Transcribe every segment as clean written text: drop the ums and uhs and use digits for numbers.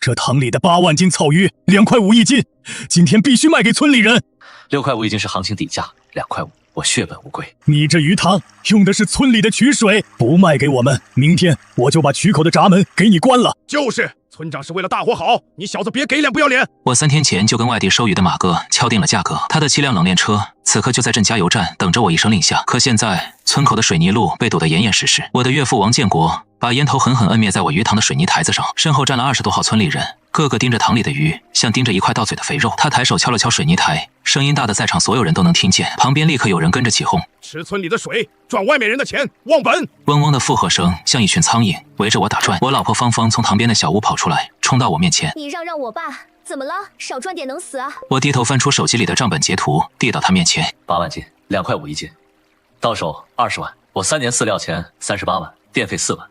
这塘里的8万斤草鱼2块5一斤，今天必须卖给村里人。6块5一斤是行情底价，2块5我血本无归。你这鱼塘用的是村里的渠水，不卖给我们，明天我就把渠口的闸门给你关了。就是，村长是为了大伙好，你小子别给脸不要脸。我3天前就跟外地收鱼的马哥敲定了价格，他的7辆冷链车此刻就在镇加油站等着我一声令下。可现在村口的水泥路被堵得严严实实，我的岳父王建国把烟头狠狠摁灭在我鱼塘的水泥台子上，身后站了20多号村里人，个个盯着塘里的鱼，像盯着一块到嘴的肥肉。他抬手敲了敲水泥台，声音大的在场所有人都能听见，旁边立刻有人跟着起哄：吃村里的水，赚外面人的钱，忘本！嗡嗡的附和声像一群苍蝇围着我打转。我老婆芳芳从旁边的小屋跑出来，冲到我面前：你让我爸，怎么了？少赚点能死啊！我低头翻出手机里的账本截图，递到他面前：8万斤，2块5一斤，到手20万。我3年饲料钱38万，电费4万，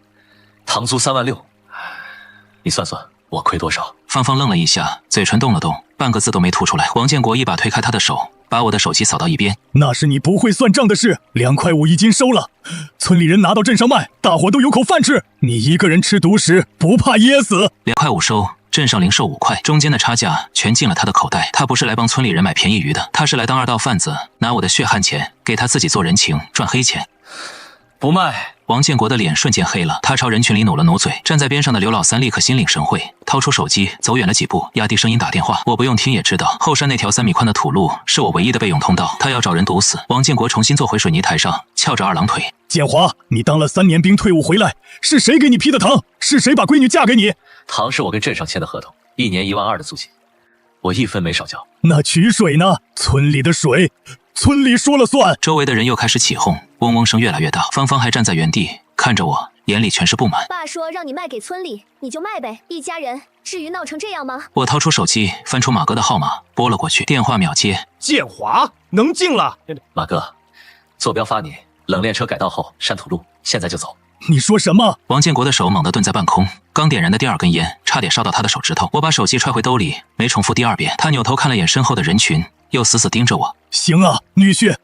塘租3万6，你算算我亏多少？芳芳愣了一下，嘴唇动了动，半个字都没吐出来。王建国一把推开他的手，把我的手机扫到一边：那是你不会算账的事，2块5一斤收了，村里人拿到镇上卖，大伙都有口饭吃，你一个人吃独食，不怕噎死？2块5收，镇上零售5块，中间的差价全进了他的口袋。他不是来帮村里人买便宜鱼的，他是来当2道贩子，拿我的血汗钱给他自己做人情，赚黑钱。不卖！王建国的脸瞬间黑了，他朝人群里努了努嘴。站在边上的刘老三立刻心领神会，掏出手机，走远了几步，压低声音打电话。我不用听也知道，后山那条3米宽的土路是我唯一的备用通道，他要找人堵死。王建国重新坐回水泥台上，翘着2郎腿：建华，你当了3年兵退伍回来，是谁给你批的堂？是谁把闺女嫁给你？堂是我跟镇上签的合同，1年1万2的租金，我1分没少交。那取水呢？村里的水，村里说了算。周围的人又开始起哄，嗡嗡声越来越大。芳芳还站在原地看着我，眼里全是不满。爸说让你卖给村里，你就卖呗，一家人至于闹成这样吗？我掏出手机，翻出马哥的号码，拨了过去，电话秒接。建华，能进了。马哥，坐标发你，冷链车改道后山土路，现在就走。你说什么？王建国的手猛地顿在半空，刚点燃的第2根烟差点烧到他的手指头。我把手机揣回兜里，没重复第2遍。他扭头看了眼身后的人群，又死死盯着我。行啊，女婿，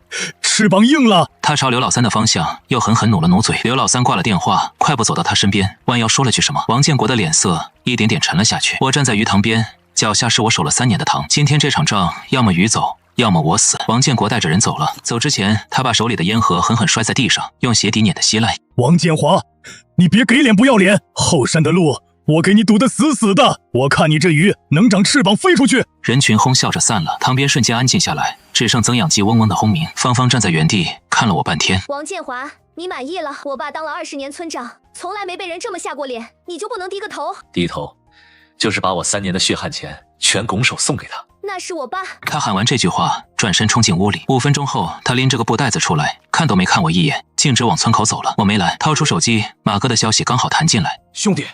翅膀硬了。他朝刘老三的方向又狠狠努了努嘴。刘老三挂了电话，快步走到他身边，弯腰说了句什么。王建国的脸色一点点沉了下去。我站在鱼塘边，脚下是我守了3年的塘。今天这场仗，要么鱼走，要么我死。王建国带着人走了，走之前他把手里的烟盒狠狠摔在地上，用鞋底碾得稀烂。王建华，你别给脸不要脸，后山的路我给你堵得死死的，我看你这鱼能长翅膀飞出去。人群哄笑着散了，塘边瞬间安静下来，只剩增氧机嗡嗡的轰鸣。芳芳站在原地看了我半天。王建华，你满意了？我爸当了20年村长，从来没被人这么下过脸，你就不能低个头？低头就是把我3年的血汗钱全拱手送给他。那是我爸。他喊完这句话，转身冲进屋里。5分钟后，他拎着个布袋子出来，看都没看我一眼，径直往村口走了。我没来，掏出手机，马哥的消息刚好弹进来。兄弟，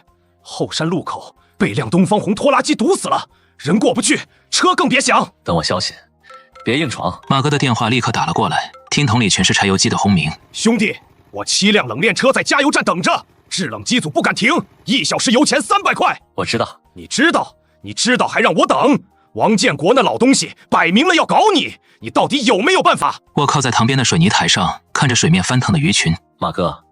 后山路口被辆东方红拖拉机堵死了，人过不去，车更别想。等我消息，别硬闯。马哥的电话立刻打了过来，听筒里全是柴油机的轰鸣。兄弟，我7辆冷链车在加油站等着，制冷机组不敢停，1小时油钱300块。我知道，你知道还让我等？王建国那老东西摆明了要搞你，你到底有没有办法？我靠在塘边的水泥台上，看着水面翻腾的鱼群。马哥，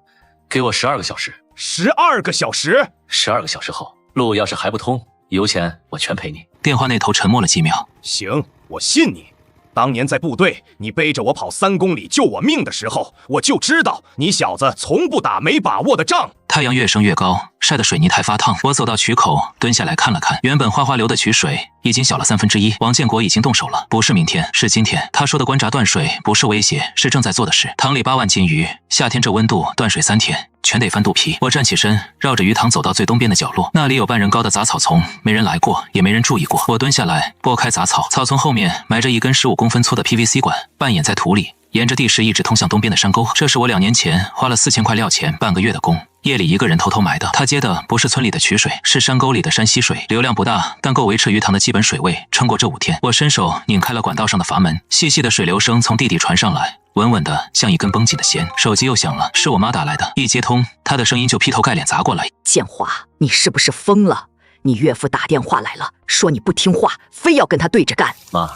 给我12个小时。12个小时？12个小时后，路要是还不通，油钱我全赔你。电话那头沉默了几秒。行，我信你。当年在部队，你背着我跑3公里救我命的时候，我就知道你小子从不打没把握的仗。太阳越升越高，晒得水泥台发烫。我走到渠口，蹲下来看了看，原本哗哗流的渠水已经小了1/3。王建国已经动手了，不是明天，是今天。他说的关闸断水不是威胁，是正在做的事。塘里8万斤鱼，夏天这温度断水3天，全得翻肚皮。我站起身，绕着鱼塘走到最东边的角落，那里有半人高的杂草丛，没人来过，也没人注意过。我蹲下来，拨开杂草，草丛后面埋着一根15公分粗的 PVC 管，半掩在土里，沿着地势一直通向东边的山沟。这是我2年前花了4000块料钱半个月的工，夜里一个人偷偷埋的。他接的不是村里的渠水，是山沟里的山溪水，流量不大，但够维持鱼塘的基本水位，撑过这5天。我伸手拧开了管道上的阀门，细细的水流声从地底传上来，稳稳的像一根绷紧的弦。手机又响了，是我妈打来的，一接通，她的声音就劈头盖脸砸过来。建华，你是不是疯了？你岳父打电话来了，说你不听话，非要跟他对着干。妈，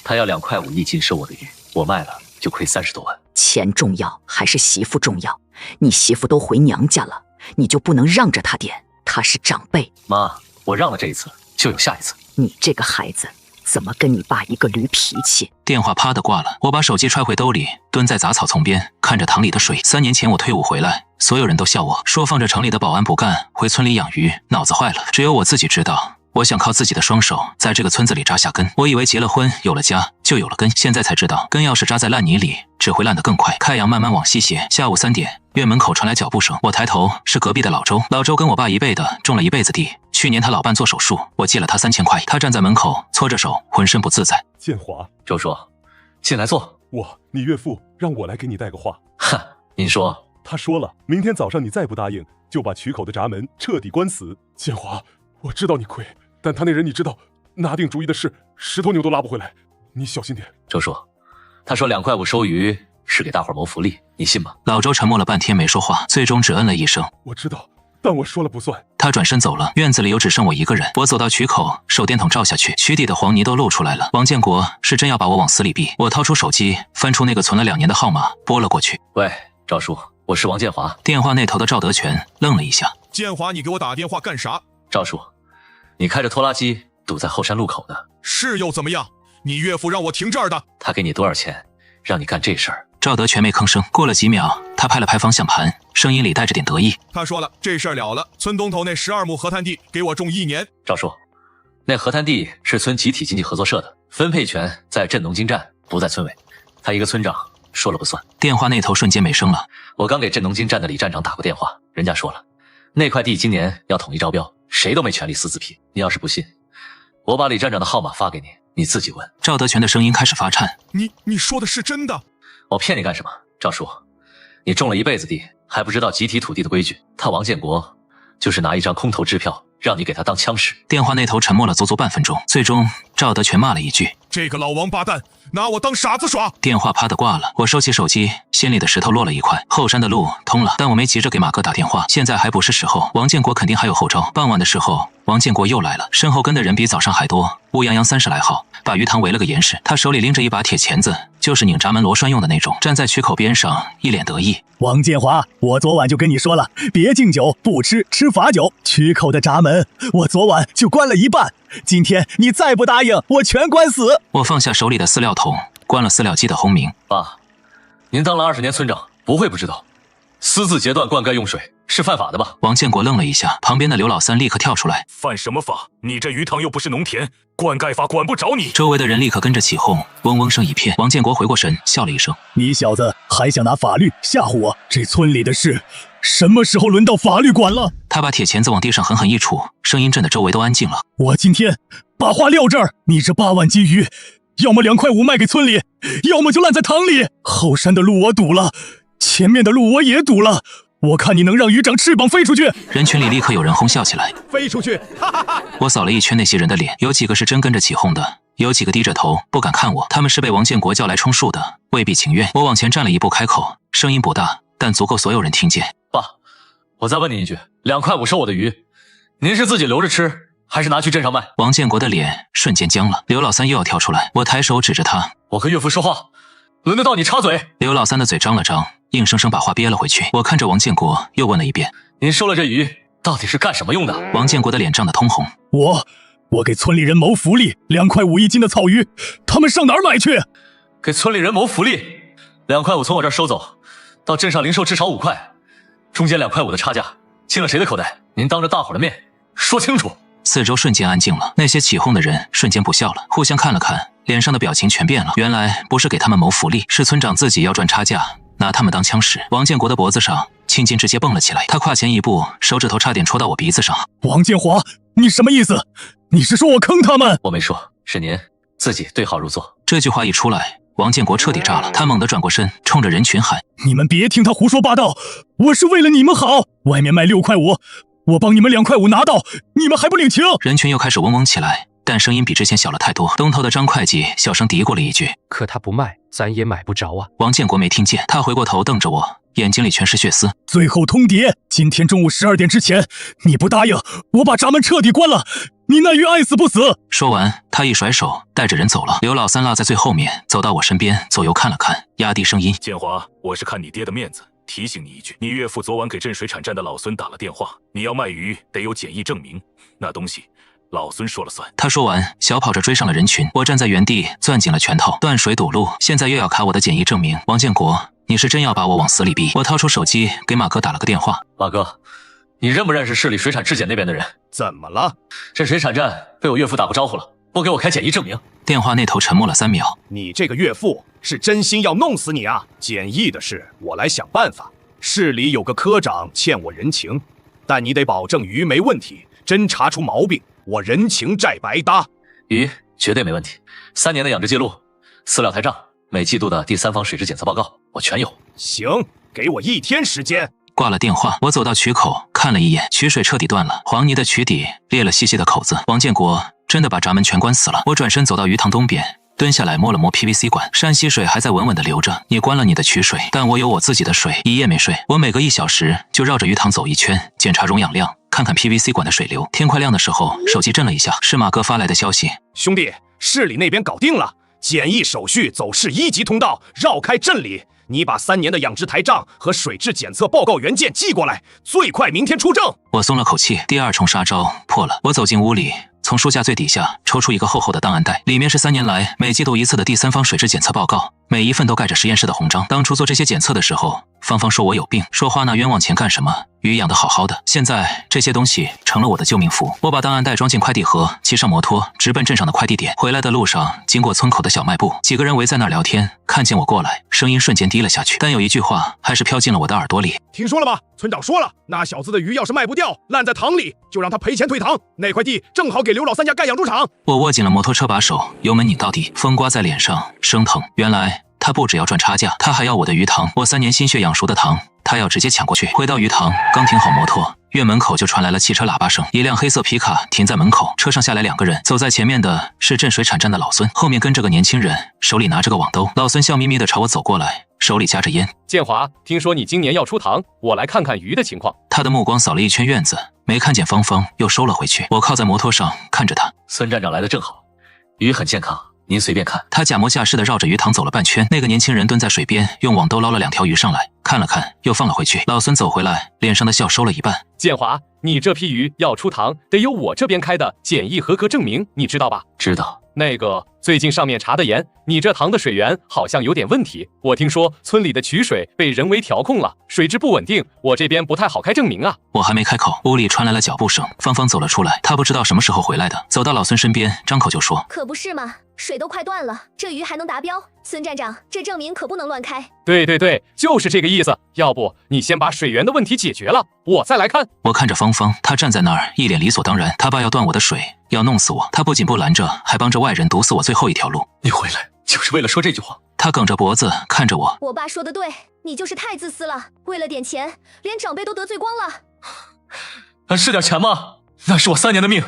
他要2块5一斤收我的鱼，我卖了就亏30多万。钱重要还是媳妇重要？你媳妇都回娘家了，你就不能让着她点？她是长辈。妈，我让了这一次，就有下一次。你这个孩子，怎么跟你爸一个驴脾气？电话啪的挂了，我把手机揣回兜里，蹲在杂草丛边，看着塘里的水。3年前我退伍回来，所有人都笑我说放着城里的保安不干，回村里养鱼，脑子坏了。只有我自己知道，我想靠自己的双手在这个村子里扎下根。我以为结了婚有了家就有了根，现在才知道根要是扎在烂泥里，只会烂得更快。太阳慢慢往西斜，下午3点，院门口传来脚步声。我抬头，是隔壁的老周。老周跟我爸一辈的，种了一辈子地。去年他老伴做手术，我借了他3000块。他站在门口，搓着手，浑身不自在。建华，周叔，进来坐。你岳父让我来给你带个话。哼，您说。他说了，明天早上你再不答应，就把渠口的闸门彻底关死。建华，我知道你亏，但他那人你知道，拿定主意的事，10头牛都拉不回来，你小心点。周叔，他说2块5收鱼是给大伙谋福利，你信吗？老周沉默了半天没说话，最终只嗯了一声。我知道，但我说了不算。他转身走了，院子里又只剩我一个人。我走到渠口，手电筒照下去，渠底的黄泥都露出来了。王建国是真要把我往死里逼。我掏出手机，翻出那个存了2年的号码，拨了过去。喂，赵叔，我是王建华。电话那头的赵德全愣了一下。建华，你给我打电话干啥？赵叔，你开着拖拉机堵在后山路口呢。是又怎么样？你岳父让我停这儿的。他给你多少钱，让你干这事儿？赵德全没吭声。过了几秒，他拍了拍方向盘，声音里带着点得意。他说了，这事儿了了，村东头那12亩河滩地给我种1年。赵叔，那河滩地是村集体经济合作社的，分配权在镇农经站，不在村委。他一个村长说了不算。电话那头瞬间没声了。我刚给镇农经站的李站长打过电话，人家说了，那块地今年要统一招标，谁都没权利私自批。你要是不信，我把李站长的号码发给你，你自己问。赵德全的声音开始发颤。你说的是真的？我骗你干什么？赵叔，你种了一辈子地，还不知道集体土地的规矩。他王建国就是拿一张空头支票，让你给他当枪使。电话那头沉默了足足半分钟，最终赵德全骂了一句：这个老王八蛋，拿我当傻子耍。电话啪的挂了。我收起手机，心里的石头落了一块。后山的路通了，但我没急着给马哥打电话，现在还不是时候。王建国肯定还有后招。傍晚的时候，王建国又来了，身后跟的人比早上还多，乌泱泱30来号，把鱼塘围了个严实。他手里拎着一把铁钳子，就是拧闸门螺栓用的那种，站在渠口边上，一脸得意。王建华，我昨晚就跟你说了，别敬酒不吃罚酒。渠口的闸门，我昨晚就关了一半，今天你再不答应，我全关死。我放下手里的饲料桶，关了饲料机的轰鸣。爸，您当了20年村长，不会不知道，私自截断灌溉用水是犯法的吧？王建国愣了一下，旁边的刘老三立刻跳出来：犯什么法？你这鱼塘又不是农田，灌溉法管不着你。周围的人立刻跟着起哄，嗡嗡声一片。王建国回过神，笑了一声：你小子还想拿法律吓唬我？这村里的事，什么时候轮到法律管了？他把铁钳子往地上狠狠一杵，声音震得周围都安静了。我今天把话撂这儿，你这8万斤鱼，要么2块5卖给村里，要么就烂在塘里。后山的路我堵了，前面的路我也堵了，我看你能让鱼长翅膀飞出去。人群里立刻有人哄笑起来，飞出去！哈哈哈！我扫了一圈那些人的脸，有几个是真跟着起哄的，有几个低着头不敢看我，他们是被王建国叫来充数的，未必情愿。我往前站了一步，开口，声音不大，但足够所有人听见。爸，我再问您一句，2块5收我的鱼，您是自己留着吃，还是拿去镇上卖？王建国的脸瞬间僵了。刘老三又要跳出来，我抬手指着他：我跟岳父说话，轮得到你插嘴？刘老三的嘴张了张，硬生生把话憋了回去。我看着王建国，又问了一遍：您收了这鱼，到底是干什么用的？王建国的脸涨得通红。我给村里人谋福利，2块5一斤的草鱼，他们上哪儿买去？给村里人谋福利，2块5从我这儿收走，到镇上零售至少5块，中间2块5的差价进了谁的口袋？您当着大伙的面说清楚。四周瞬间安静了，那些起哄的人瞬间不笑了，互相看了看，脸上的表情全变了。原来不是给他们谋福利，是村长自己要赚差价，拿他们当枪使。王建国的脖子上青筋直接蹦了起来，他跨前一步，手指头差点戳到我鼻子上。王建华，你什么意思？你是说我坑他们？我没说，是您自己对号入座。这句话一出来，王建国彻底炸了，他猛地转过身，冲着人群喊：你们别听他胡说八道，我是为了你们好，外面卖6块5，我帮你们2块5拿到，你们还不领情？人群又开始嗡嗡起来，但声音比之前小了太多。东头的张会计小声嘀咕了一句：可他不卖，咱也买不着啊。王建国没听见，他回过头瞪着我，眼睛里全是血丝。最后通牒，今天中午12点之前，你不答应，我把闸门彻底关了，你那鱼爱死不死。说完，他一甩手，带着人走了。刘老三落在最后面，走到我身边，左右看了看，压低声音：建华，我是看你爹的面子，提醒你一句，你岳父昨晚给镇水产站的老孙打了电话，你要卖鱼得有检疫证明，那东西老孙说了算。他说完，小跑着追上了人群。我站在原地，攥紧了拳头。断水堵路，现在又要卡我的检疫证明。王建国，你是真要把我往死里逼？我掏出手机给马哥打了个电话。马哥，你认不认识市里水产质检那边的人？怎么了？这水产站被我岳父打过招呼了，不给我开检疫证明。电话那头沉默了3秒。你这个岳父是真心要弄死你啊！检疫的事我来想办法。市里有个科长欠我人情，但你得保证鱼没问题。真查出毛病，我人情债白搭。鱼绝对没问题，3年的养殖记录、饲料台账、每季度的第三方水质检测报告，我全有。行，给我1天时间。挂了电话，我走到渠口看了一眼，渠水彻底断了，黄泥的渠底裂了细细的口子。王建国真的把闸门全关死了。我转身走到鱼塘东边，蹲下来摸了摸 PVC 管，山溪水还在稳稳地流着。你关了你的渠水，但我有我自己的水。一夜没睡，我每隔1小时就绕着鱼塘走一圈，检查溶氧量，看看 PVC 管的水流。天快亮的时候，手机震了一下，是马哥发来的消息。兄弟，市里那边搞定了，检疫手续走市1级通道，绕开镇里。你把3年的养殖台账和水质检测报告原件寄过来，最快明天出证。我松了口气，第2重杀招破了。我走进屋里，从书架最底下抽出一个厚厚的档案袋，里面是3年来每季度1次的第三方水质检测报告，每一份都盖着实验室的红章。当初做这些检测的时候，芳芳说我有病，说花那冤枉钱干什么？鱼养得好好的，现在这些东西成了我的救命符。我把档案袋装进快递盒，骑上摩托直奔镇上的快递点。回来的路上，经过村口的小卖部，几个人围在那儿聊天，看见我过来，声音瞬间低了下去，但有一句话还是飘进了我的耳朵里。听说了吧？村长说了，那小子的鱼要是卖不掉，烂在塘里，就让他赔钱退塘。那块地正好给刘老三家盖养猪场。我握紧了摩托车把手，油门拧到底，风刮在脸上，生疼。原来他不只要赚差价，他还要我的鱼塘，我3年心血养熟的塘，他要直接抢过去。回到鱼塘，刚停好摩托，院门口就传来了汽车喇叭声。一辆黑色皮卡停在门口，车上下来2个人，走在前面的是镇水产站的老孙，后面跟着个年轻人，手里拿着个网兜。老孙笑眯眯地朝我走过来，手里夹着烟。建华，听说你今年要出塘，我来看看鱼的情况。他的目光扫了一圈院子，没看见芳芳，又收了回去。我靠在摩托上看着他。孙站长来的正好，鱼很健康，您随便看。他假模假式地绕着鱼塘走了半圈，那个年轻人蹲在水边，用网兜捞了2条鱼上来，看了看，又放了回去。老孙走回来，脸上的笑收了一半。建华，你这批鱼要出塘，得有我这边开的检疫合格证明，你知道吧？知道。那个最近上面查得严，你这塘的水源好像有点问题。我听说村里的渠水被人为调控了，水质不稳定，我这边不太好开证明啊。我还没开口，屋里传来了脚步声，芳芳走了出来，她不知道什么时候回来的，走到老孙身边，张口就说：可不是嘛，水都快断了，这鱼还能达标？孙站长，这证明可不能乱开。对，就是这个意思。要不你先把水源的问题解决了，我再来看。我看着芳芳，她站在那儿，一脸理所当然。她爸要断我的水，要弄死我，她不仅不拦着，还帮着外人堵死我最后一条路。你回来就是为了说这句话？她梗着脖子看着我。我爸说的对，你就是太自私了，为了点钱，连长辈都得罪光了。是点钱吗？那是我3年的命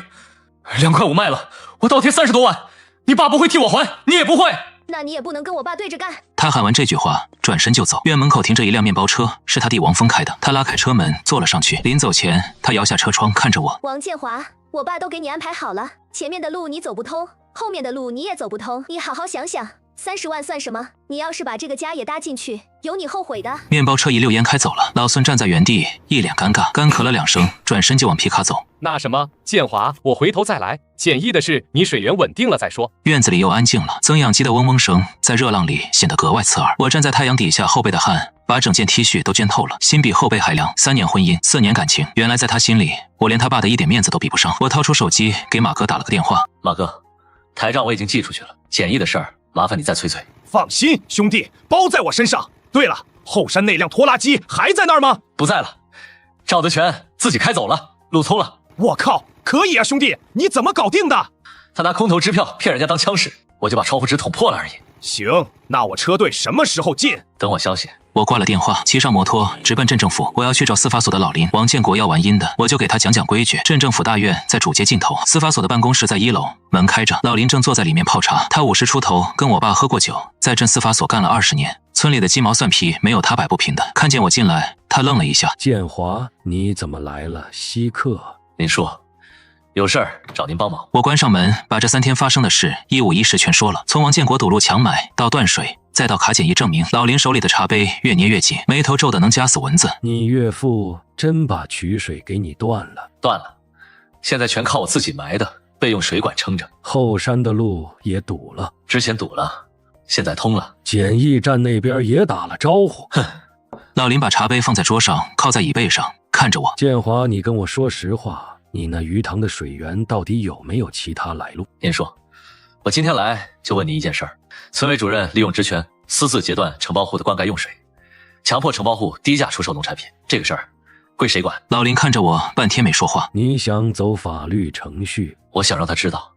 ，2块5卖了，我倒贴30多万，你爸不会替我还，你也不会。那你也不能跟我爸对着干。他喊完这句话，转身就走。院门口停着一辆面包车，是他弟王峰开的。他拉开车门，坐了上去。临走前，他摇下车窗，看着我：王建华，我爸都给你安排好了，前面的路你走不通，后面的路你也走不通，你好好想想，30万算什么？你要是把这个家也搭进去，有你后悔的。面包车一溜烟开走了。老孙站在原地，一脸尴尬，干咳了2声，转身就往皮卡走。那什么，建华，我回头再来。检疫的事，你水源稳定了再说。院子里又安静了，增氧机的嗡嗡声在热浪里显得格外刺耳。我站在太阳底下，后背的汗把整件 T 恤都溅透了，心比后背还凉。3年婚姻，4年感情，原来在他心里，我连他爸的一点面子都比不上。我掏出手机给马哥打了个电话：马哥，台账我已经寄出去了，检疫的事儿麻烦你再催催。放心，兄弟，包在我身上。对了，后山那辆拖拉机还在那儿吗？不在了，赵德全自己开走了，路通了。我靠，可以啊，兄弟，你怎么搞定的？他拿空头支票骗人家当枪使，我就把窗户纸捅破了而已。行，那我车队什么时候进？等我消息。我挂了电话，骑上摩托直奔镇政府。我要去找司法所的老林王建国要完音的，我就给他讲讲规矩。镇政府大院在主街尽头，司法所的办公室在1楼，门开着，老林正坐在里面泡茶。他50出头，跟我爸喝过酒，在镇司法所干了20年，村里的鸡毛蒜皮没有他摆不平的。看见我进来，他愣了一下：建华，你怎么来了？稀客。您说，有事儿找您帮忙。我关上门，把这3天发生的事一五一十全说了，从王建国堵路强买到断水，再到卡检疫证明。老林手里的茶杯越捏越紧，眉头皱得能夹死蚊子。你岳父真把渠水给你断了？断了，现在全靠我自己埋的。被用水管撑着。后山的路也堵了，之前堵了，现在通了。检疫站那边也打了招呼。哼。老林把茶杯放在桌上，靠在椅背上，看着我。建华，你跟我说实话，你那鱼塘的水源到底有没有其他来路？您说，我今天来就问你一件事儿：村委主任利用职权私自截断承包户的灌溉用水，强迫承包户低价出售农产品，这个事儿归谁管？老林看着我，半天没说话。你想走法律程序？我想让他知道，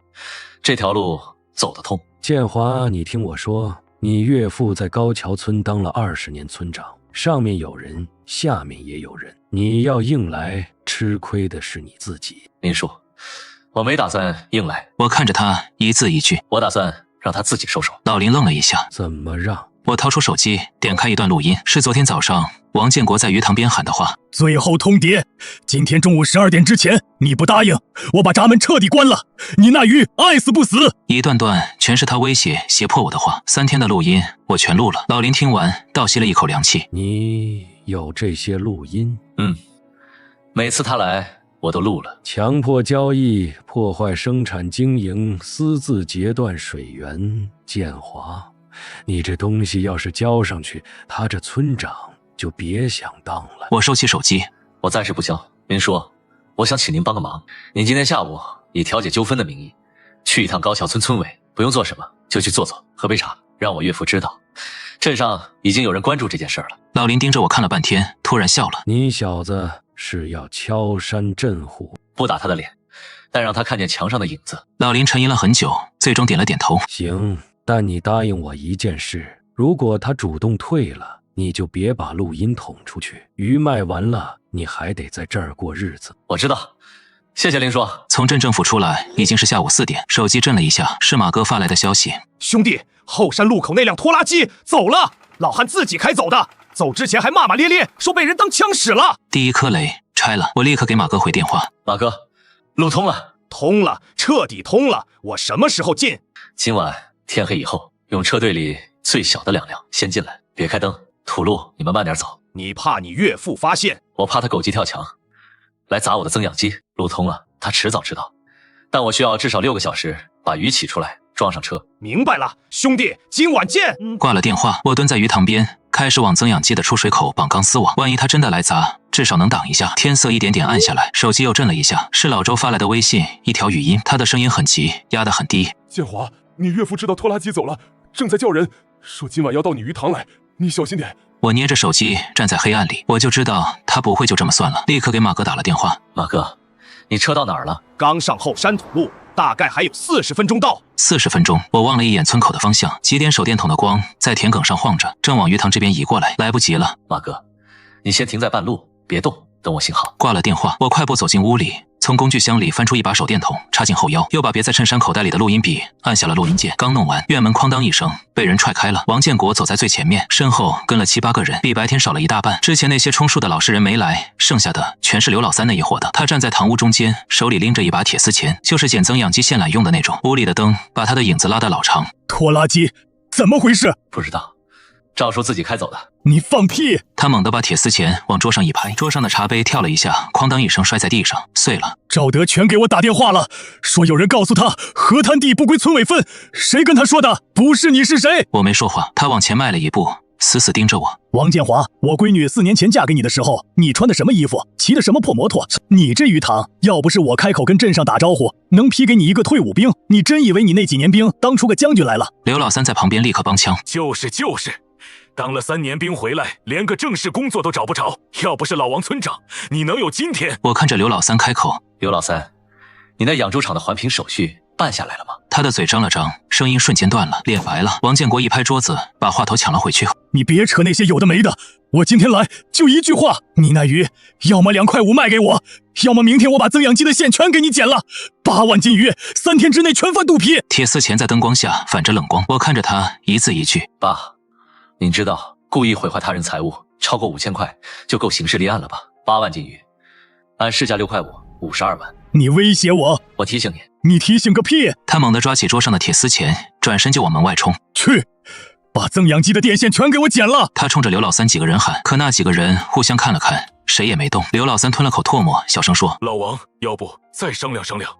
这条路走得通。建华，你听我说，你岳父在高桥村当了20年村长，上面有人，下面也有人，你要硬来，吃亏的是你自己。林叔，我没打算硬来。我看着他，一字一句，我打算让他自己收手。老林愣了一下，怎么让？我掏出手机，点开一段录音，是昨天早上王建国在鱼塘边喊的话。最后通牒，今天中午12点之前，你不答应，我把闸门彻底关了，你那鱼爱死不死。一段段全是他威胁胁迫我的话，3天的录音我全录了。老林听完倒吸了一口凉气。你有这些录音？每次他来我都录了。强迫交易，破坏生产经营，私自截断水源，建华，你这东西要是交上去，他这村长就别想当了。我收起手机，我暂时不交。您说，我想请您帮个忙。您今天下午以调解纠纷的名义，去一趟高桥村村委，不用做什么，就去坐坐，喝杯茶，让我岳父知道，镇上已经有人关注这件事了。老林盯着我看了半天，突然笑了。你小子是要敲山震虎？不打他的脸，但让他看见墙上的影子。老林沉吟了很久，最终点了点头。行，但你答应我一件事，如果他主动退了，你就别把录音捅出去，鱼卖完了，你还得在这儿过日子。我知道，谢谢林叔。从镇政府出来已经是下午4点，手机震了一下，是马哥发来的消息。兄弟，后山路口那辆拖拉机走了，老汉自己开走的，走之前还骂骂咧咧，说被人当枪使了。第一颗雷拆了，我立刻给马哥回电话。马哥，路通了，通了，彻底通了。我什么时候进？今晚天黑以后，用车队里最小的2辆先进来，别开灯，土路你们慢点走。你怕你岳父发现？我怕他狗急跳墙，来砸我的增氧机。路通了，他迟早知道，但我需要至少6个小时把鱼起出来，装上车。明白了，兄弟，今晚见。挂了电话，我蹲在鱼塘边，开始往增氧机的出水口绑钢丝网，万一他真的来砸，至少能挡一下。天色一点点暗下来，手机又震了一下，是老周发来的微信，一条语音，他的声音很急，压得很低。建华，你岳父知道拖拉机走了，正在叫人，说今晚要到你鱼塘来，你小心点。我捏着手机站在黑暗里，我就知道他不会就这么算了，立刻给马哥打了电话。马哥，你车到哪儿了？刚上后山土路，大概还有40分钟到。40分钟，我望了一眼村口的方向，几点手电筒的光在田埂上晃着，正往鱼塘这边移过来，来不及了。马哥，你先停在半路，别动，等我信号。挂了电话，我快步走进屋里，从工具箱里翻出一把手电筒，插进后腰，又把别在衬衫口袋里的录音笔按下了录音键。刚弄完，院门哐当一声被人踹开了。王建国走在最前面，身后跟了7、8个人，比白天少了一大半。之前那些充数的老实人没来，剩下的全是刘老三那一伙的。他站在堂屋中间，手里拎着一把铁丝钳，就是捡增氧机线缆用的那种。屋里的灯把他的影子拉得老长。拖拉机怎么回事？不知道，赵叔自己开走的。你放屁！他猛地把铁丝钳往桌上一拍，桌上的茶杯跳了一下，哐当一声摔在地上，碎了。赵德全给我打电话了，说有人告诉他河滩地不归村委分，谁跟他说的？不是你是谁？我没说话，他往前迈了一步，死死盯着我。王建华，我闺女4年前嫁给你的时候，你穿的什么衣服，骑的什么破摩托？你这鱼塘，要不是我开口跟镇上打招呼，能批给你一个退伍兵，你真以为你那几年兵当出个将军来了？刘老三在旁边立刻帮腔，就是。当了3年兵回来，连个正式工作都找不着。要不是老王村长，你能有今天？我看着刘老三开口，刘老三，你那养猪场的环评手续办下来了吗？他的嘴张了张，声音瞬间断了，脸白了。王建国一拍桌子，把话头抢了回去。你别扯那些有的没的，我今天来就一句话，你那鱼要么2块5卖给我，要么明天我把增氧机的线全给你剪了。8万斤鱼，3天之内全翻肚皮。铁丝钳在灯光下反着冷光，我看着他一字一句，爸，您知道故意毁坏他人财物超过5000块就够刑事立案了吧？8万斤鱼，按市价6块5，52万。你威胁我？我提醒你。你提醒个屁！他猛地抓起桌上的铁丝钳，转身就往门外冲。去，把增氧机的电线全给我剪了！他冲着刘老三几个人喊，可那几个人互相看了看，谁也没动。刘老三吞了口唾沫，小声说：“老王，要不再商量商量，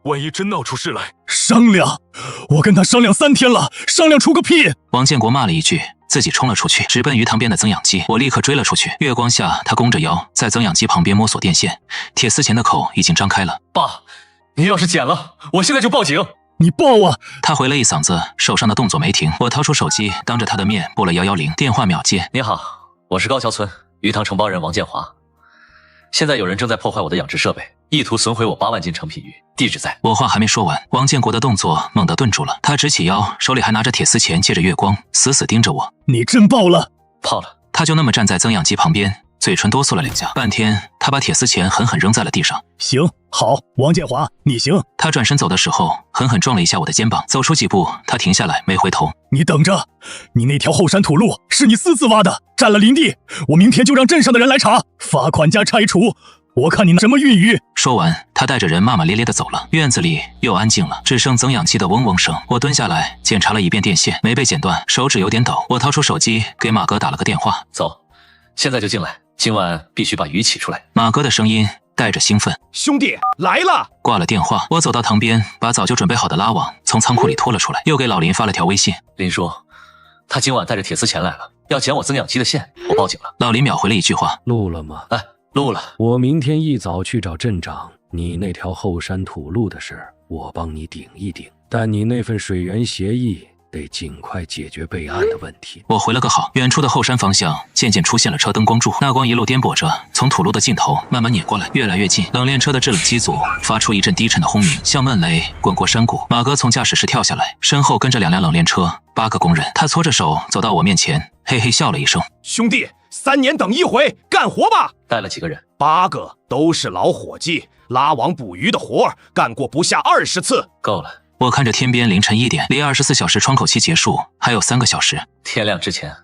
万一真闹出事来，商量？我跟他商量3天了，商量出个屁！王建国骂了一句，自己冲了出去，直奔鱼塘边的增氧机。我立刻追了出去。月光下，他弓着腰在增氧机旁边摸索电线，铁丝钳的口已经张开了。爸，你要是剪了，我现在就报警。你报啊！他回了一嗓子，手上的动作没停。我掏出手机，当着他的面拨了110，电话秒接。你好，我是高桥村鱼塘承包人王建华。现在有人正在破坏我的养殖设备，意图损毁我8万斤成品鱼，地址在……我话还没说完，王建国的动作猛地顿住了，他直起腰，手里还拿着铁丝钳，借着月光死死盯着我。你真报了？报了。他就那么站在增氧机旁边，嘴唇哆嗦了2下。半天，他把铁丝钳狠狠扔在了地上。行，好，王建华，你行。他转身走的时候，狠狠撞了一下我的肩膀。走出几步，他停下来，没回头。你等着，你那条后山土路是你私自挖的，占了林地，我明天就让镇上的人来查，罚款加拆除。我看你什么运鱼！说完，他带着人骂骂咧咧的走了。院子里又安静了，只剩增氧机的嗡嗡声。我蹲下来检查了一遍电线，没被剪断，手指有点抖。我掏出手机给马哥打了个电话：“走，现在就进来，今晚必须把鱼起出来。”马哥的声音带着兴奋：“兄弟，来了！”挂了电话，我走到塘边，把早就准备好的拉网从仓库里拖了出来，又给老林发了条微信：“林叔，他今晚带着铁丝钳来了，要剪我增氧机的线，我报警了。”老林秒回了一句话：“录了吗？”“哎，录了。”“我明天一早去找镇长，你那条后山土路的事，我帮你顶一顶。但你那份水源协议得尽快解决备案的问题。”我回了个好。远处的后山方向渐渐出现了车灯光柱，那光一路颠簸着，从土路的尽头慢慢碾过来，越来越近。冷链车的制冷机组发出一阵低沉的轰鸣，像闷雷滚过山谷。马哥从驾驶室跳下来，身后跟着2辆冷链车，8个工人。他搓着手走到我面前，嘿嘿笑了一声：“兄弟，3年等一回，干活吧！”带了几个人？8个，都是老伙计，拉网捕鱼的活儿干过不下20次。够了。我看着天边凌晨1点，离24小时窗口期结束还有3个小时。天亮之前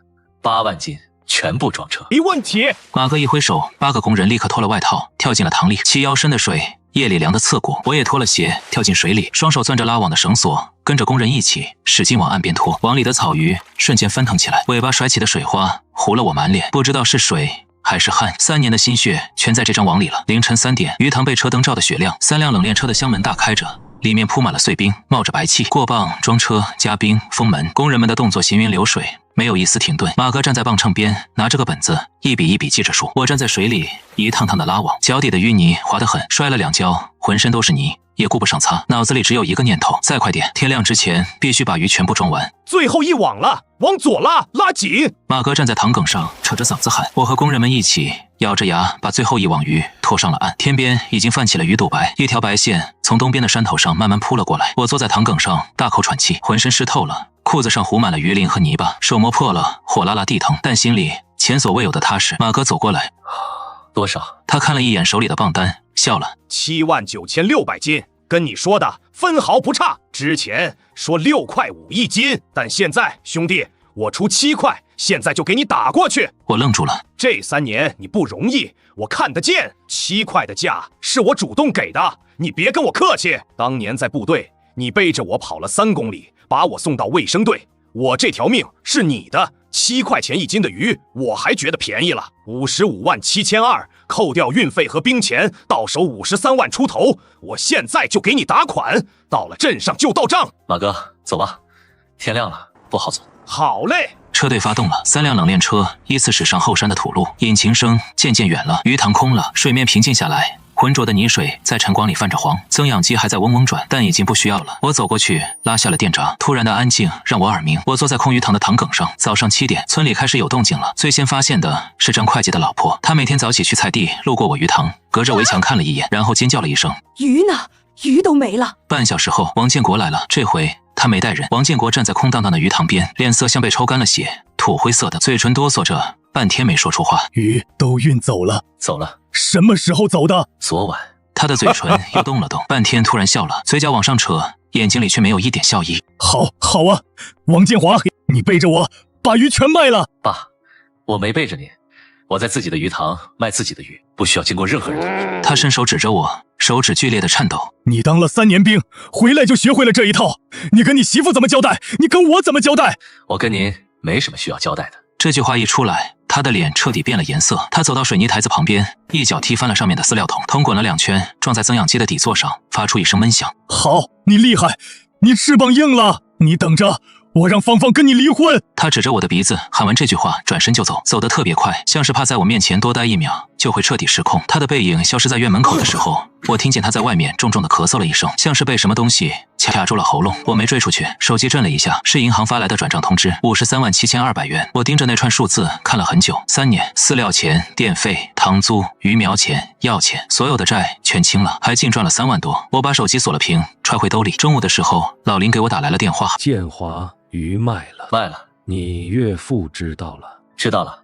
，8万斤全部装车，没问题。马哥一挥手，8个工人立刻脱了外套，跳进了塘里。齐腰深的水，夜里凉得刺骨。我也脱了鞋，跳进水里，双手攥着拉网的绳索，跟着工人一起使劲往岸边拖。网里的草鱼瞬间翻腾起来，尾巴甩起的水花糊了我满脸，不知道是水还是汗，3年的心血全在这张网里了。凌晨3点，鱼塘被车灯照得雪亮，3辆冷链车的箱门大开着，里面铺满了碎冰，冒着白气。过磅、装车、加冰、封门，工人们的动作行云流水，没有一丝停顿。马哥站在磅秤边，拿着个本子，一笔一笔记着数。我站在水里，一趟趟的拉网，脚底的淤泥滑得很，摔了2跤，浑身都是泥，也顾不上擦，脑子里只有一个念头：再快点，天亮之前必须把鱼全部装完。最后一网了，往左拉，拉紧！马哥站在塘埂上，扯着嗓子喊。我和工人们一起咬着牙把最后一网鱼拖上了岸。天边已经泛起了鱼肚白，一条白线从东边的山头上慢慢扑了过来。我坐在塘埂上，大口喘气，浑身湿透了，裤子上糊满了鱼鳞和泥巴，手磨破了，火辣辣地疼，但心里前所未有的踏实。马哥走过来：“多少？”他看了一眼手里的磅单，笑了：“79600斤。跟你说的分毫不差。之前说6块5一斤，但现在兄弟，我出7块，现在就给你打过去。”我愣住了。这3年你不容易，我看得见。7块的价是我主动给的，你别跟我客气。当年在部队，你背着我跑了3公里，把我送到卫生队，我这条命是你的。7块钱1斤的鱼，我还觉得便宜了。557200，扣掉运费和兵钱，到手53万出头。我现在就给你打款，到了镇上就到账。马哥，走吧，天亮了，不好走。好嘞。车队发动了，3辆冷链车依次驶上后山的土路，引擎声渐渐远了，鱼塘空了，水面平静下来。浑浊的泥水在晨光里泛着黄，增氧机还在嗡嗡转，但已经不需要了。我走过去拉下了电闸，突然的安静让我耳鸣。我坐在空鱼塘的塘埂上，早上7点，村里开始有动静了。最先发现的是张会计的老婆，她每天早起去菜地，路过我鱼塘，隔着围墙看了一眼，然后尖叫了一声：“鱼呢？鱼都没了！”半小时后，王建国来了，这回他没带人。王建国站在空荡荡的鱼塘边，脸色像被抽干了血，土灰色的，嘴唇哆嗦着，半天没说出话。鱼都运走了。走了。什么时候走的？昨晚。他的嘴唇又动了动，半天突然笑了，嘴角往上扯，眼睛里却没有一点笑意。好啊，王建华，你背着我把鱼全卖了。爸，我没背着你，我在自己的鱼塘卖自己的鱼，不需要经过任何人同意。他伸手指着我，手指剧烈的颤抖。你当了3年兵，回来就学会了这一套。你跟你媳妇怎么交代？你跟我怎么交代？我跟您没什么需要交代的。这句话一出来，他他的脸彻底变了颜色。他走到水泥台子旁边，一脚踢翻了上面的饲料桶，桶滚了2圈，撞在增氧机的底座上，发出一声闷响。好，你厉害，你翅膀硬了，你等着，我让芳芳跟你离婚。他指着我的鼻子，喊完这句话，转身就走，走得特别快，像是怕在我面前多待1秒就会彻底失控。他的背影消失在院门口的时候，我听见他在外面重重的咳嗽了一声，像是被什么东西卡住了喉咙。我没追出去，手机震了一下，是银行发来的转账通知，537200元。我盯着那串数字看了很久，3年，饲料钱、电费、糖租、鱼苗钱、药钱，所有的债全清了，还净赚了3万多。我把手机锁了屏，揣回兜里。中午的时候，老林给我打来了电话，建华，鱼卖了，卖了。你岳父知道了？知道了，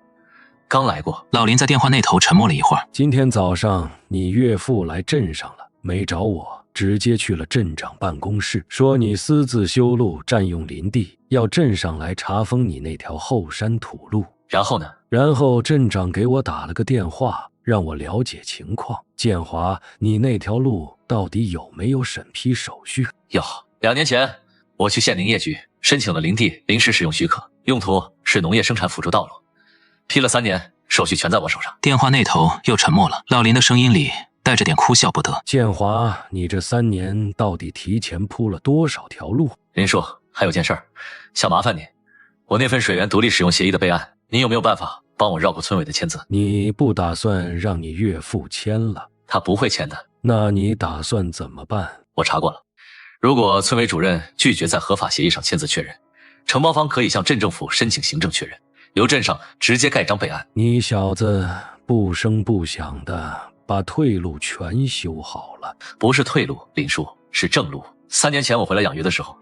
刚来过。老林在电话那头沉默了一会儿。今天早上你岳父来镇上了，没找我，直接去了镇长办公室，说你私自修路占用林地，要镇上来查封你那条后山土路。然后呢？然后镇长给我打了个电话，让我了解情况。建华，你那条路到底有没有审批手续？有，2年前我去县林业局申请了林地临时使用许可，用途是农业生产辅助道路，批了3年，手续全在我手上。电话那头又沉默了，老林的声音里带着点哭笑不得。建华，你这3年到底提前铺了多少条路？林叔，还有件事儿，想麻烦你，我那份水源独立使用协议的备案，你有没有办法帮我绕过村委的签字？你不打算让你岳父签了？他不会签的。那你打算怎么办？我查过了，如果村委主任拒绝在合法协议上签字确认，承包方可以向镇政府申请行政确认，由镇上直接盖章备案。你小子不声不响的把退路全修好了。不是退路，林叔，是正路。3年前我回来养鱼的时候，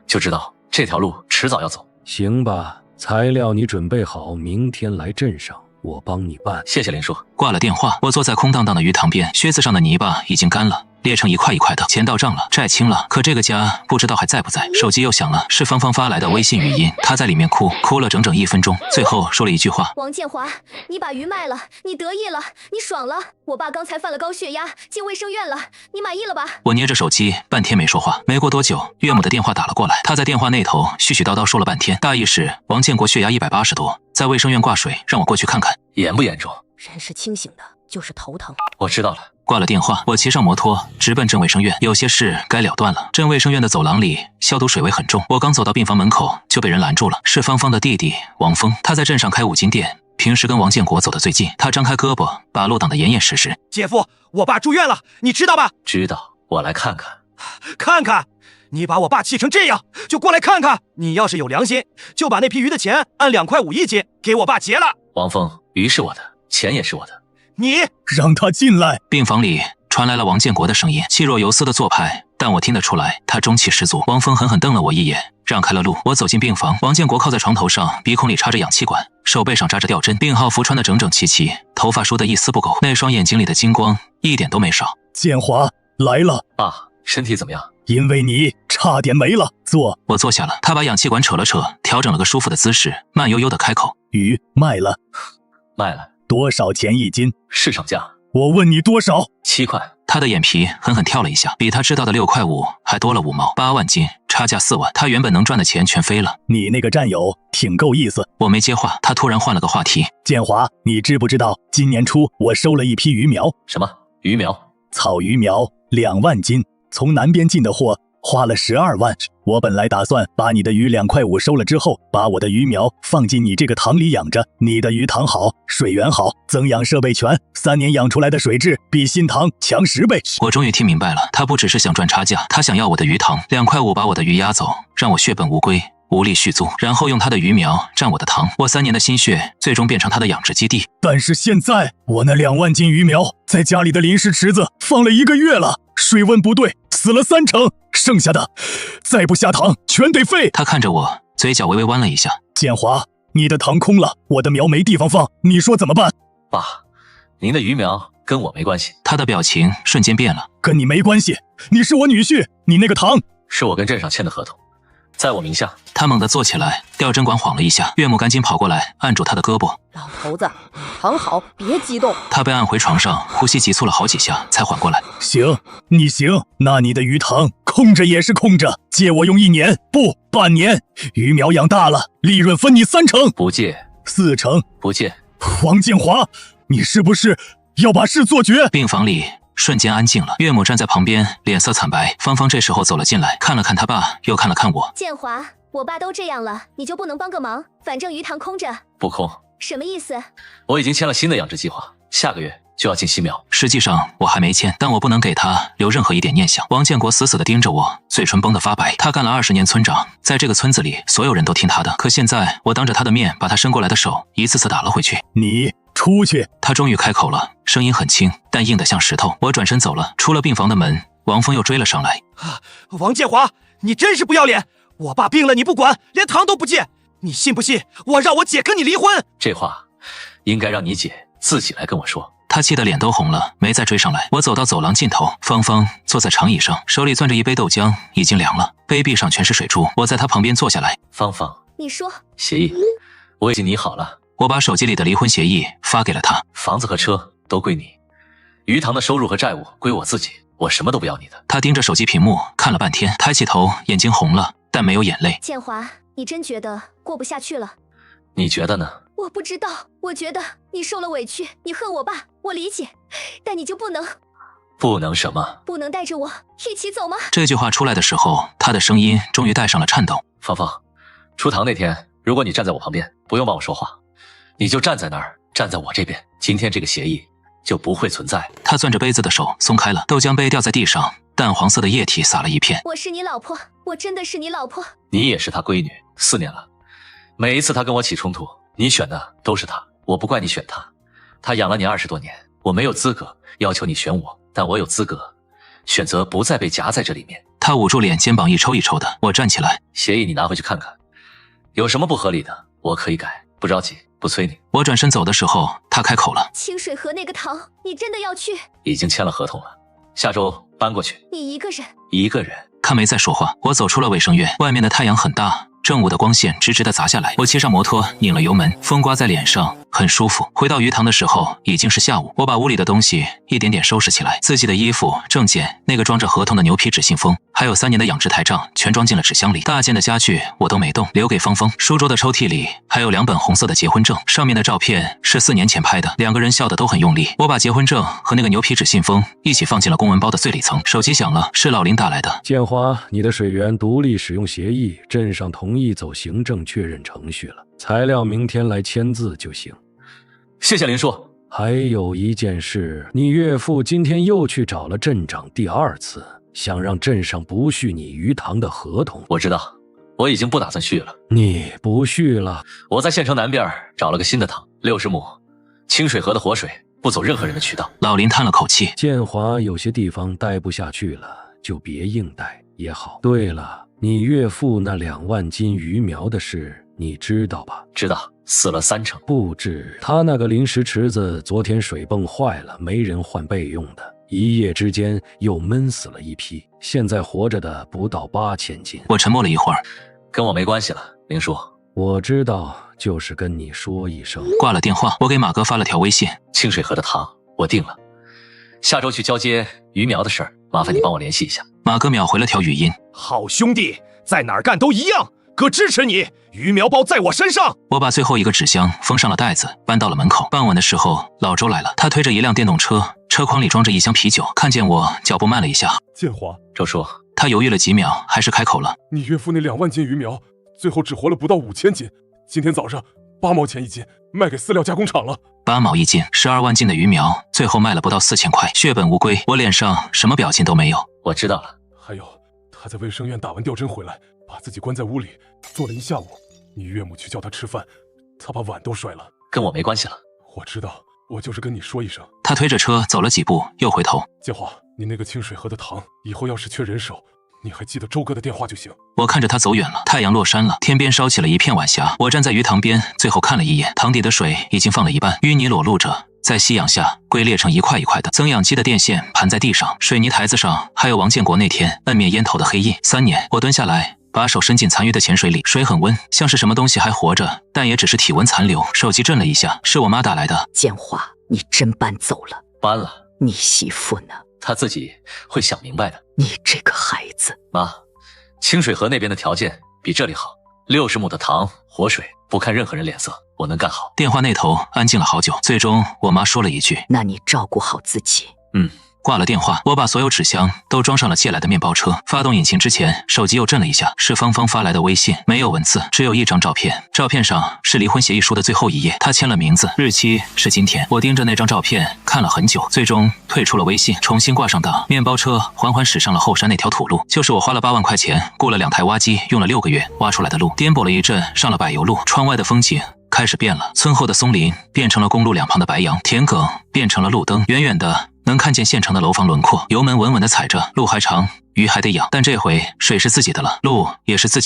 就知道这条路迟早要走。行吧，材料你准备好，明天来镇上，我帮你办。谢谢林叔。挂了电话，我坐在空荡荡的鱼塘边，靴子上的泥巴已经干了，裂成一块一块的。钱到账了，债清了，可这个家不知道还在不在。手机又响了，是芳芳发来的微信语音，她在里面哭了整整1分钟，最后说了一句话：王建华，你把鱼卖了，你得意了，你爽了。我爸刚才犯了高血压，进卫生院了，你满意了吧？我捏着手机半天没说话。没过多久，岳母的电话打了过来，她在电话那头絮絮叨叨说了半天，大意是王建国血压180多，在卫生院挂水，让我过去看看。严不严重？人是清醒的，就是头疼。我知道了。挂了电话，我骑上摩托直奔镇卫生院。有些事该了断了。镇卫生院的走廊里消毒水味很重，我刚走到病房门口就被人拦住了，是芳芳的弟弟王峰，他在镇上开5金店，平时跟王建国走得最近。他张开胳膊，把路挡得严严实实。姐夫，我爸住院了，你知道吧？知道，我来看看。看看，你把我爸气成这样，就过来看看。你要是有良心，就把那批鱼的钱按2块5一斤给我爸结了。王峰，鱼是我的，钱也是我的。你让他进来。病房里传来了王建国的声音，气若游丝的做派，但我听得出来他中气十足。王峰狠狠瞪了我一眼，让开了路。我走进病房，王建国靠在床头上，鼻孔里插着氧气管，手背上扎着吊针，病号服穿得整整齐齐，头发梳得一丝不苟，那双眼睛里的金光一点都没少。建华来了。爸，身体怎么样？因为你差点没了。坐。我坐下了，他把氧气管扯了扯，调整了个舒服的姿势，慢悠悠地开口：鱼卖了。卖了。多少钱1斤？市场价。我问你多少？7块。他的眼皮狠狠跳了一下，比他知道的6块5还多了5毛。8万斤，差价4万，他原本能赚的钱全飞了。你那个战友挺够意思。我没接话，他突然换了个话题。建华，你知不知道今年初我收了一批鱼苗？什么鱼苗？草鱼苗2万斤，从南边进的货，花了12万。我本来打算把你的鱼2块5收了之后，把我的鱼苗放进你这个塘里养着。你的鱼塘好，水源好，增氧设备全，3年养出来的水质比新塘强10倍。我终于听明白了，他不只是想赚差价，他想要我的鱼塘，2块5把我的鱼押走，让我血本无归，无力续租，然后用他的鱼苗占我的塘。我3年的心血最终变成他的养殖基地。但是现在我那2万斤鱼苗在家里的临时池子放了1个月了，水温不对，死了30%，剩下的再不下塘全得废。他看着我，嘴角微微弯了一下。建华，你的塘空了，我的苗没地方放，你说怎么办？爸，您的鱼苗跟我没关系。他的表情瞬间变了。跟你没关系，你是我女婿，你那个塘是我跟镇上签的合同，在我名下。他猛地坐起来，吊针管晃了一下，岳母赶紧跑过来按住他的胳膊。老头子，躺好，别激动。他被按回床上，呼吸急促了好几下才缓过来。行，你行，那你的鱼塘空着也是空着，借我用1年，不，半年。鱼苗养大了，利润分你30%。不借。40%。不借。王建华，你是不是要把事做绝？病房里瞬间安静了，岳母站在旁边，脸色惨白。芳芳这时候走了进来，看了看他爸，又看了看我。建华，我爸都这样了，你就不能帮个忙？反正鱼塘空着。不空。什么意思？我已经签了新的养殖计划，下个月就要进新苗。实际上我还没签，但我不能给他留任何一点念想。王建国死死地盯着我，嘴唇绷得发白。他干了20年村长，在这个村子里，所有人都听他的。可现在我当着他的面把他伸过来的手一次次打了回去。你出去！他终于开口了，声音很轻，但硬得像石头。我转身走了，出了病房的门，王峰又追了上来。王建华，你真是不要脸！我爸病了你不管，连糖都不借，你信不信我让我姐跟你离婚？这话应该让你姐自己来跟我说。他气得脸都红了，没再追上来。我走到走廊尽头，芳芳坐在长椅上，手里攥着一杯豆浆，已经凉了，杯壁上全是水珠。我在她旁边坐下来。芳芳，你说协议我已经拟好了。我把手机里的离婚协议发给了他。房子和车都归你，鱼塘的收入和债务归我自己，我什么都不要你的。他盯着手机屏幕看了半天，抬起头，眼睛红了，但没有眼泪。建华，你真觉得过不下去了？你觉得呢？我不知道，我觉得你受了委屈，你恨我爸，我理解，但你就不能什么？不能带着我一起走吗？这句话出来的时候，他的声音终于带上了颤抖。芳芳，出堂那天，如果你站在我旁边，不用帮我说话，你就站在那儿，站在我这边，今天这个协议就不会存在。他攥着杯子的手松开了，豆浆杯掉在地上，淡黄色的液体洒了一片。我是你老婆，我真的是你老婆。你也是他闺女，4年了，每一次他跟我起冲突，你选的都是他，我不怪你选他。他养了你20多年，我没有资格要求你选我，但我有资格选择不再被夹在这里面。他捂住脸，肩膀一抽一抽的。我站起来，协议你拿回去看看，有什么不合理的，我可以改，不着急，不催你。我转身走的时候，他开口了：清水河那个塘，你真的要去？已经签了合同了，下周搬过去。你一个人？一个人。他没再说话。我走出了卫生院，外面的太阳很大，正午的光线直直地砸下来。我骑上摩托，拧了油门，风刮在脸上，很舒服。回到鱼塘的时候，已经是下午。我把屋里的东西一点点收拾起来，自己的衣服、证件，那个装着合同的牛皮纸信封，还有3年的养殖台账，全装进了纸箱里。大件的家具我都没动，留给芳芳。书桌的抽屉里还有2本红色的结婚证，上面的照片是4年前拍的，2个人笑得都很用力。我把结婚证和那个牛皮纸信封一起放进了公文包的最里层。手机响了，是老林打来的。建华，你的水源独立使用协议，镇上同意走行政确认程序了，材料明天来签字就行。谢谢林叔。还有一件事，你岳父今天又去找了镇长第2次，想让镇上不续你鱼塘的合同。我知道，我已经不打算续了。你不续了？我在县城南边找了个新的塘，60亩，清水河的活水不走任何人的渠道。老林叹了口气，建华有些地方待不下去了，就别硬待也好。对了，你岳父那2万斤鱼苗的事你知道吧？知道，死了3成。不止，他那个临时池子昨天水泵坏了，没人换备用的，一夜之间又闷死了一批，现在活着的不到8000斤。我沉默了一会儿，跟我没关系了，林叔。我知道，就是跟你说一声。挂了电话，我给马哥发了条微信：清水河的塘我定了，下周去交接鱼苗的事儿，麻烦你帮我联系一下。马哥秒回了条语音：好兄弟，在哪儿干都一样，哥支持你，鱼苗包在我身上。我把最后一个纸箱封上了袋子，搬到了门口。傍晚的时候，老周来了，他推着一辆电动车，车筐里装着一箱啤酒。看见我，脚步慢了一下。建华，周叔。他犹豫了几秒，还是开口了：你岳父那2万斤鱼苗，最后只活了不到5000斤，今天早上8毛钱一斤，卖给饲料加工厂了。8毛一斤，12万斤的鱼苗，最后卖了不到4000块，血本无归。我脸上什么表情都没有。我知道了。还有，他在卫生院打完吊针回来，把自己关在屋里坐了一下午。你岳母去叫他吃饭，他把碗都摔了。跟我没关系了。我知道，我就是跟你说一声。他推着车走了几步，又回头：建华，你那个清水河的塘，以后要是缺人手，你还记得周哥的电话就行。我看着他走远了，太阳落山了，天边烧起了一片晚霞。我站在鱼塘边，最后看了一眼，塘底的水已经放了一半，淤泥裸露着，在夕阳下龟裂成一块一块的。增氧机的电线盘在地上，水泥台子上还有王建国那天摁灭烟头的黑印。3年，我蹲下来，把手伸进残余的浅水里，水很温，像是什么东西还活着，但也只是体温残留。手机震了一下，是我妈打来的。建华，你真搬走了？搬了。你媳妇呢？她自己会想明白的。你这个孩子。妈，清水河那边的条件比这里好， 60亩的塘，活水，不看任何人脸色，我能干好。电话那头安静了好久，最终我妈说了一句：“那你照顾好自己。”挂了电话，我把所有纸箱都装上了借来的面包车。发动引擎之前，手机又震了一下，是芳芳发来的微信，没有文字，只有一张照片。照片上是离婚协议书的最后一页，她签了名字，日期是今天。我盯着那张照片看了很久，最终退出了微信，重新挂上档。面包车缓缓驶上了后山那条土路，就是我花了8万块钱雇了2台挖机，用了6个月挖出来的路。颠簸了一阵，上了柏油路，窗外的风景开始变了，村后的松林变成了公路两旁的白杨，田埂变成了路灯，远远的能看见县城的楼房轮廓。油门稳稳地踩着，路还长，鱼还得养，但这回水是自己的了，路也是自己。